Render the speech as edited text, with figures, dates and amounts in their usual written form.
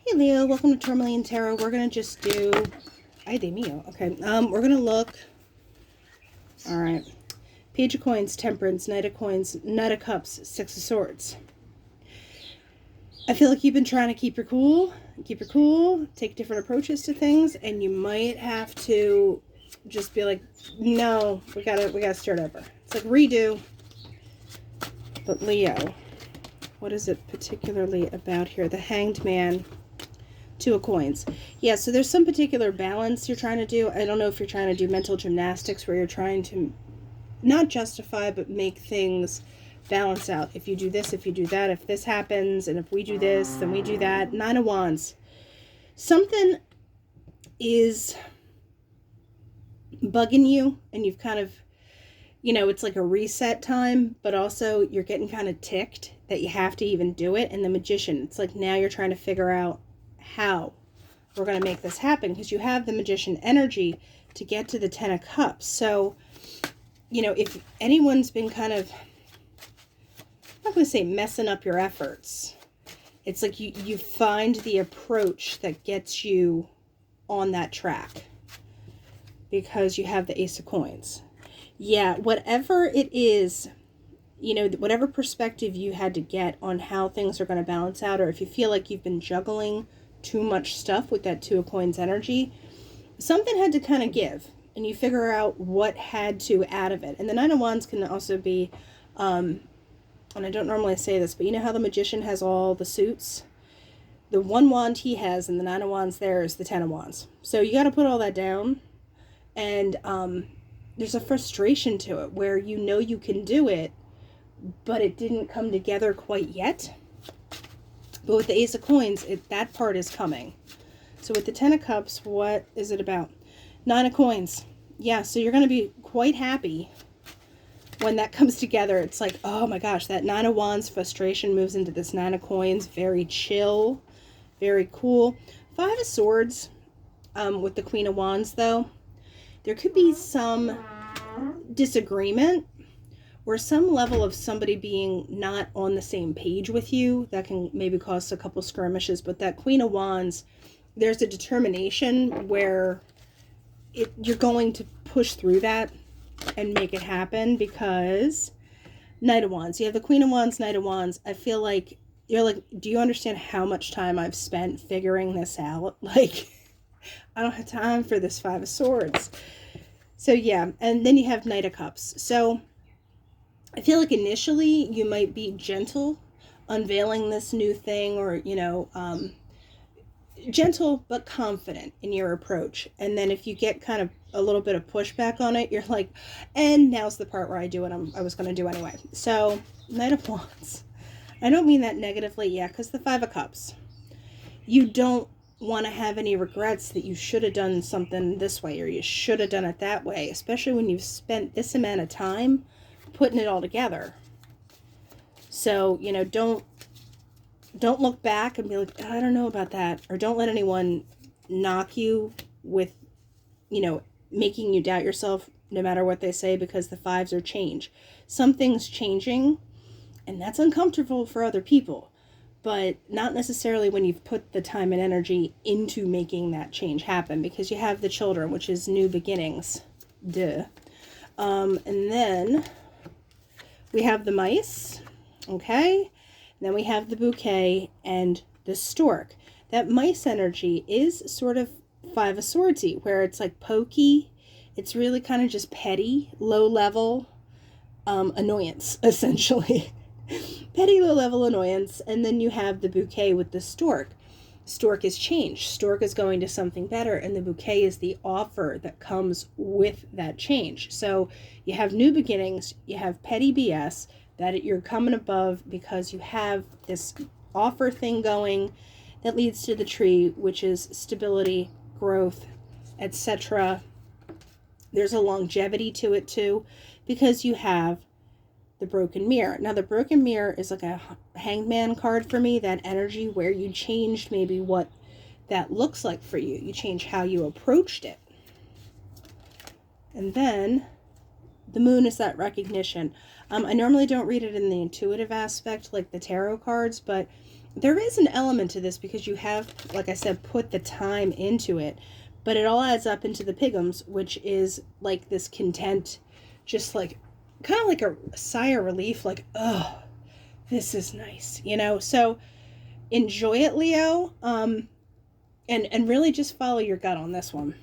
Hey Leo, welcome to Tourmaline Tarot. We're gonna just do Ay de mio. Okay. We're gonna look. Alright. Page of Coins, Temperance, Knight of Coins, Knight of Cups, Six of Swords. I feel like you've been trying to keep your cool, take different approaches to things, and you might have to just be like, no, we gotta start over. It's like redo. But Leo, what is it particularly about here? The Hanged Man. Two of Coins. Yeah, so there's some particular balance you're trying to do. I don't know if you're trying to do mental gymnastics where you're trying to not justify, but make things balance out. If you do this, if you do that, if this happens, and if we do this, then we do that. Nine of Wands. Something is bugging you, and you've kind of, it's like a reset time, but also you're getting kind of ticked that you have to even do it. And the Magician, it's like now you're trying to figure out how we're going to make this happen, because you have the Magician energy to get to the Ten of Cups. So, if anyone's been kind of, I'm not going to say messing up your efforts, it's like you find the approach that gets you on that track, because you have the Ace of Coins. Yeah, whatever it is, whatever perspective you had to get on how things are going to balance out, or if you feel like you've been juggling too much stuff with that Two of Coins energy, something had to kind of give, and you figure out what had to out of it. And the Nine of Wands can also be, and I don't normally say this, but you know how the Magician has all the suits? The one wand he has and the Nine of Wands there is the Ten of Wands. So you got to put all that down, and there's a frustration to it where you can do it, but it didn't come together quite yet. But with the Ace of Coins, that part is coming. So with the Ten of Cups, what is it about? Nine of Coins. Yeah, so you're going to be quite happy when that comes together. It's like, oh my gosh, that Nine of Wands frustration moves into this Nine of Coins. Very chill, very cool. Five of Swords, with the Queen of Wands, though. There could be some disagreement or some level of somebody being not on the same page with you. That can maybe cause a couple skirmishes. But that Queen of Wands, there's a determination where you're going to push through that and make it happen, because Knight of Wands. You have the Queen of Wands, Knight of Wands. I feel like you're like, do you understand how much time I've spent figuring this out? Like, I don't have time for this Five of Swords. So yeah, and then you have Knight of Cups. So I feel like initially you might be gentle unveiling this new thing, or, gentle but confident in your approach. And then if you get kind of a little bit of pushback on it, you're like, and now's the part where I do what I was going to do anyway. So Knight of Wands. I don't mean that negatively, yeah, because the Five of Cups. You don't want to have any regrets that you should have done something this way, or you should have done it that way, especially when you've spent this amount of time putting it all together. So, don't look back and be like, I don't know about that. Or don't let anyone knock you with, making you doubt yourself no matter what they say, because the fives are change. Something's changing, and that's uncomfortable for other people, but not necessarily when you've put the time and energy into making that change happen, because you have the Children, which is new beginnings. Duh. And then we have the Mice, okay? And then we have the Bouquet and the Stork. That Mice energy is sort of Five of Swordsy, where it's like pokey. It's really kind of just petty, low-level annoyance, essentially. Petty, low-level annoyance. And then you have the Bouquet with the Stork. Stork is change. Stork is going to something better, and the Bouquet is the offer that comes with that change. So you have new beginnings, you have petty BS that you're coming above, because you have this offer thing going that leads to the tree, which is stability, growth, etc. There's a longevity to it too, because you have the Broken Mirror. Now, the Broken Mirror is like a Hangman card for me, that energy where you changed maybe what that looks like for you. You change how you approached it. And then the Moon is that recognition. I normally don't read it in the intuitive aspect like the tarot cards, but there is an element to this because you have, like I said, put the time into it, but it all adds up into the Pigums, which is like this content, just like kind of like a sigh of relief, like, oh, this is nice, you know? So enjoy it, Leo, and really just follow your gut on this one.